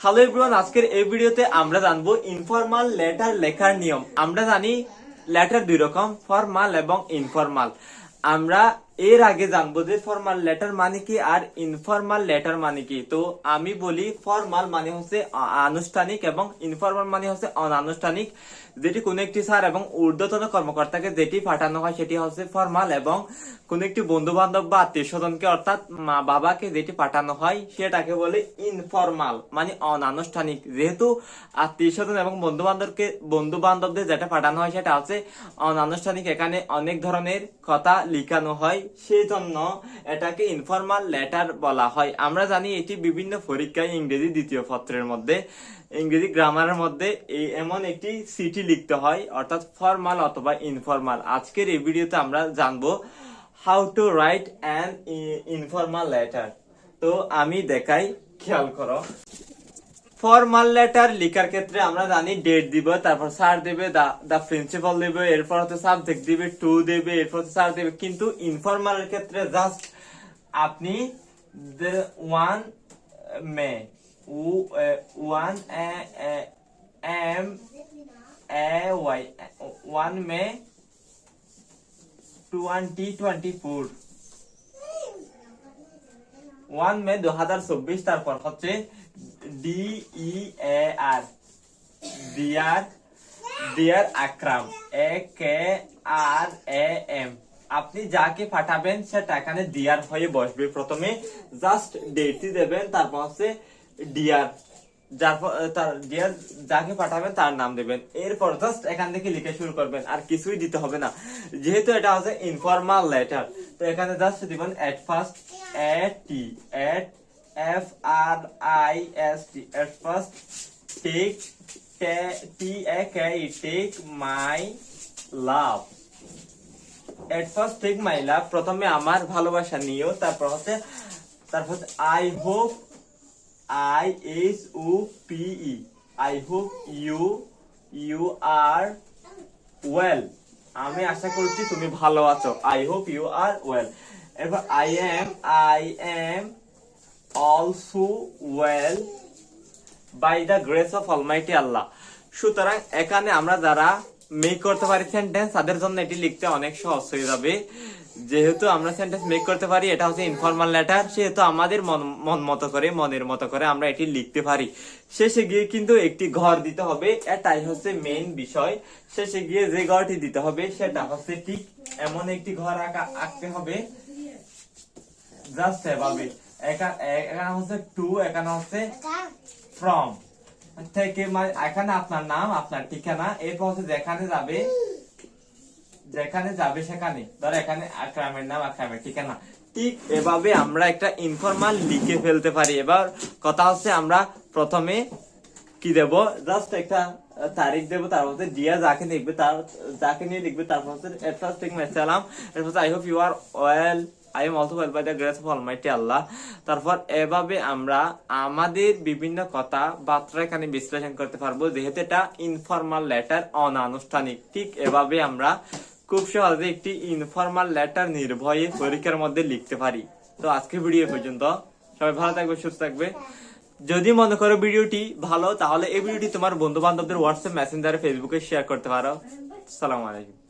Hello everyone, আজকের এই ভিডিওতে আমরা জানবো ইনফরমাল লেটার লেখার নিয়ম। আমরা জানি লেটার দুই রকম, ফরমাল এবং ইনফরমাল। আমরা এর আগে জানবো যে ফরমাল লেটার মানে কি আর ইনফরমাল লেটার মানে কি। তো আমি বলি ফরমাল মানে হচ্ছে আনুষ্ঠানিক এবং ইনফরমাল মানে হচ্ছে অনানুষ্ঠানিক, যেটি কোন একটি স্যার এবং ঊর্ধ্বতন কর্মকর্তাকে যেটি পাঠানো হয় সেটি হচ্ছে ফরমাল, এবং কোন একটি বন্ধু বান্ধব বা আত্মীয় স্বজনকে অর্থাৎ মা বাবাকে যেটি পাঠানো হয় সেটাকে বলে ইনফরমাল মানে অনানুষ্ঠানিক। যেহেতু আত্মীয় স্বজন এবং বন্ধু বান্ধবদের যেটা পাঠানো হয় সেটা হচ্ছে অনানুষ্ঠানিক, এখানে অনেক ধরনের কথা লিখানো হয়, সেই জন্য এটাকে ইনফরমাল লেটার বলা হয়। আমরা জানি এটি বিভিন্ন পরীক্ষায় ইংরেজি দ্বিতীয় পত্রের মধ্যে, ইংরেজি গ্রামারের মধ্যে এমন একটি চিঠি লিখতে হয়, অর্থাৎ ফরমাল অথবা ইনফরমাল। আজকের এই ভিডিওতে আমরা জানবো how to write an informal letter. তো আমি দেখাই, খেয়াল করো। ফরমাল লেটার লেখার ক্ষেত্রে আমরা জানি ডেট দিব, তারপর স্যার দেবে, দা প্রিন্সিপাল দেবে, এরপর হচ্ছে সাবজেক্ট দিবে, টু দেবে, এরপর হচ্ছে স্যার দেবে। কিন্তু ইনফরমালের ক্ষেত্রে জাস্ট আপনি one May one M A Y 1 মে 2024 1 মে 2024, তারপর হচ্ছে DEAR ডিয়ার আকরাম AKRAM। আপনি যাকে পাঠাবেন সেটা এখানে ডিয়ার হয়ে বসবে। প্রথমে জাস্ট ডেটটি দেবেন, তারপর হচ্ছে ডিয়ার, ডিয়ার যাকে পাঠাবেন তার নাম দেবেন, এরপর জাস্ট এখান থেকে লিখে শুরু করবেন, আর কিছুই দিতে হবে না যেহেতু এটা হচ্ছে ইনফরমাল লেটার। তো এখানে জাস্ট দিবেন at first at FRIST at first take my love, at first take my love, প্রথমে আমার ভালোবাসা নিও, তারপর হচ্ছে I hope I hope you are well, আমি আশা করছি তুমি ভালো আছো, I hope you are well। এরপর I am also well by the grace of Almighty Allah। সুতরাং এখানে আমরা যারা মেক করতে পারি সেন্টেন্স, তাদের জন্য এটি লিখতে অনেক সহজ হয়ে যাবে। যেহেতু আমরা সেন্টেন্স মেক করতে পারি, এটা হচ্ছে ইনফরমাল লেটার, সেহেতু আমাদের মনের মতো করে আমরা এটি লিখতে পারি। শেষে গিয়ে কিন্তু একটি ঘর দিতে হবে, এটাই হচ্ছে মেইন বিষয়। শেষে গিয়ে যে ঘরটি দিতে হবে সেটা হচ্ছে ঠিক এমন একটি ঘর আঁকতে হবে, জাস্ট এভাবে। এখানে হচ্ছে টু, এখানে হচ্ছে ফ্রম থেকে, মানে এখানে আপনার নাম, আপনার ঠিকানা, এরপর হচ্ছে যেখানে যাবে সেখানে, ধর এখানে আকরামের নাম, আকরামের ঠিকানা। ঠিক এভাবে আমরা একটা ইনফরমাল লিখে ফেলতে পারি। এবার কথা হচ্ছে আমরা প্রথমে কি দেব, জাস্ট একটা তারিখ দেবো, তারপর হচ্ছে ডিয়ার যাকে নিয়ে লিখবে, তারপর হচ্ছে at first take my salam, এরপর I hope you are well, I am also well by the grace of Almighty Allah। তারপর এভাবে আমরা আমাদের বিভিন্ন কথা বার্তা এখানে বিশ্লেষণ করতে পারবো, যেহেতু এটা ইনফরমাল লেটার, অনানুষ্ঠানিক। ঠিক এভাবে আমরা খুব সহজে একটি ইনফরমাল লেটার নির্ভয়ে পরীক্ষার মধ্যে লিখতে পারি। তো আজকের ভিডিও পর্যন্ত, সবাই ভালো থাকবে, সুস্থ থাকবে। যদি মনে করো ভিডিওটি ভালো, তাহলে এই ভিডিওটি তোমার বন্ধু বান্ধবদের হোয়াটসঅ্যাপ, মেসেঞ্জারে, ফেসবুকে শেয়ার করতে পারো। আসসালামু আলাইকুম।